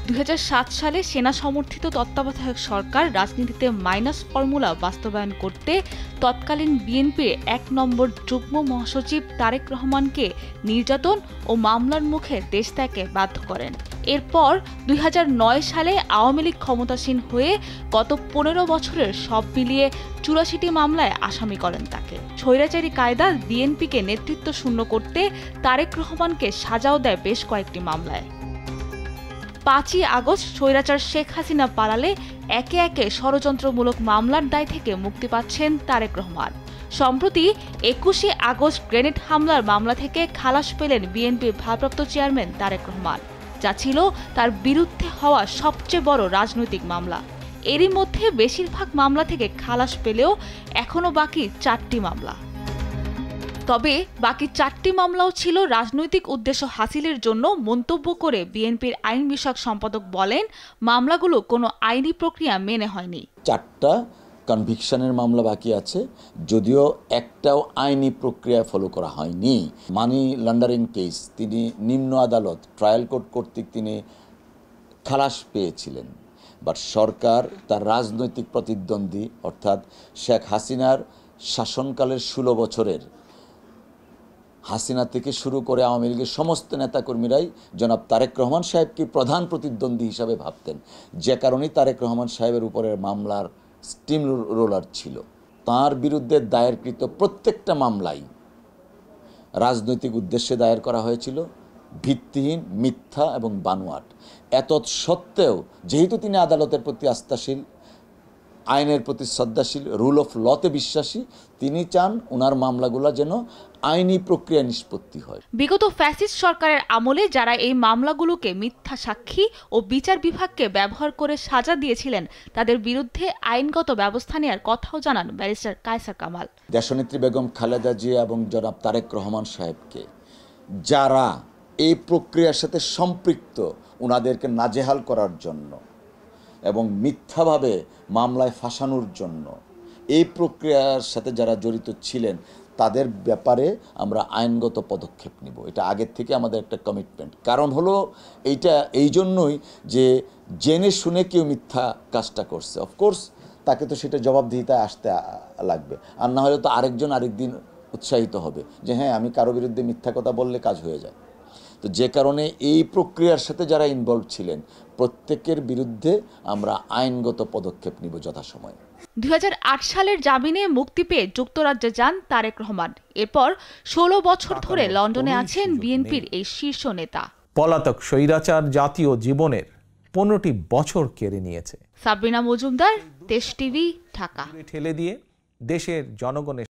2007 সালে সেনা সমর্থিত তত্ত্বাবধায়ক সরকার রাজনীতিতে মাইনাস ফর্মুলা বাস্তবায়ন করতে তৎকালীন বিএনপির 1 নম্বর যুগ্ম মহাসচিব তারেক রহমানকে নির্যাতন ও মামলার মুখে দেশ ত্যাগে বাধ্য করেন। এরপর 2009 সালে আওয়ামী লীগ ক্ষমতাসীন হয়ে গত 15 বছরের সব মিলিয়ে 84টি মামলায় আসামি করেন তাকে। স্বৈরাচারী কায়দা বিএনপিকে নেতৃত্ব শূন্য করতে তারেক রহমানকে সাজাও দেয় বেশ কয়েকটি মামলায়। 5ই আগস্ট স্বৈরাচার শেখ হাসিনা পালালে একে একে ষড়যন্ত্রমূলক মামলার দায় থেকে মুক্তি পাচ্ছেন তারেক রহমান। সম্প্রতি 21শে আগস্ট গ্রেনেড হামলার মামলা থেকে খালাস পেলেন বিএনপির ভারপ্রাপ্ত চেয়ারম্যান তারেক রহমান, যা ছিল তার বিরুদ্ধে হওয়া সবচেয়ে বড় রাজনৈতিক মামলা। এরই মধ্যে বেশিরভাগ মামলা থেকে খালাস পেলেও এখনো বাকি 4টি মামলা। তবে বাকি 4টি মামলাও ছিল রাজনৈতিক উদ্দেশ্য হাসিলের জন্য মন্তব্য করে বিএনপির আইন বিষয়ক সম্পাদক বলেন, মামলাগুলো কোনো আইনি প্রক্রিয়া মেনে হয়নি। 4টা কনভিকশনের মামলা বাকি আছে, যদিও একটাও আইনি প্রক্রিয়া ফলো করা হয়নি। মানি লন্ডারিং কেস তিনি নিম্ন আদালত ট্রায়াল কোর্ট কর্তৃক তিনি খালাস পেয়েছিলেন, বাট সরকার তার রাজনৈতিক প্রতিদ্বন্দ্বী অর্থাৎ শেখ হাসিনার শাসনকালের 16 বছরের হাসিনা থেকে শুরু করে আওয়ামী লীগের সমস্ত নেতাকর্মীরাই জনাব তারেক রহমান সাহেবকে প্রধান প্রতিদ্বন্দ্বী হিসাবে ভাবতেন, যে কারণেই তারেক রহমান সাহেবের উপরের মামলার স্টিম রোলার ছিল। তার বিরুদ্ধে দায়েরকৃত প্রত্যেকটা মামলাই রাজনৈতিক উদ্দেশ্যে দায়ের করা হয়েছিল, ভিত্তিহীন, মিথ্যা এবং বানোয়াট। এত সত্ত্বেও যেহেতু তিনি আদালতের প্রতি আস্থাশীল, আইনের প্রতি শ্রদ্ধাশীল, রুল অফ লতে বিশ্বাসী, তিনি চান ওনার মামলাগুলো যেন আইনি প্রক্রিয়া নিষ্পত্তি হয়। বিগত ফ্যাসিস্ট সরকারের আমলে যারা এই মামলাগুলোকে মিথ্যা সাক্ষী ও বিচার বিভাগকে ব্যবহার করে সাজা দিয়েছিলেন, তাদের বিরুদ্ধে আইনগত ব্যবস্থা নেওয়ার কথাও জানান ব্যারিস্টার কায়সার কামাল। দেশনেত্রী বেগম খালেদা জিয়া এবং জনাব তারেক রহমান সাহেবকে যারা এই প্রক্রিয়ার সাথে সম্পৃক্ত, ওনাদেরকে নাজেহাল করার জন্য এবং মিথ্যাভাবে মামলায় ফাঁসানোর জন্য এই প্রক্রিয়ার সাথে যারা জড়িত ছিলেন, তাদের ব্যাপারে আমরা আইনগত পদক্ষেপ নিব। এটা আগের থেকে আমাদের একটা কমিটমেন্ট। কারণ হলো এইটা এই জন্যই যে জেনে শুনে কেউ মিথ্যা কাজটা করছে, অফকোর্স তাকে তো সেটা জবাবদিহিতায় আসতে লাগবে, আর না হলে তো আরেকজন আরেকদিন উৎসাহিত হবে যে হ্যাঁ আমি কারো বিরুদ্ধে মিথ্যা কথা বললে কাজ হয়ে যায়। তো যে কারণে এই প্রক্রিয়ার সাথে যারা ইনভলভ ছিলেন প্রত্যেকের বিরুদ্ধে আমরা আইনগত পদক্ষেপ নিব যথাসময়ে। 2008 সালের জামিনে মুক্তি পেয়ে যুক্তরাজ্যে যান তারেক রহমান। এরপর 16 বছর ধরে লন্ডনে আছেন বিএনপির এই শীর্ষ নেতা। পলাতক স্বৈরাচার জাতীয় জীবনের 15টি বছর কেড়ে নিয়েছে। সাবরিনা মজুমদার, দেশ টিভি, ঢাকা। ঠেলে দিয়ে দেশের জনগণের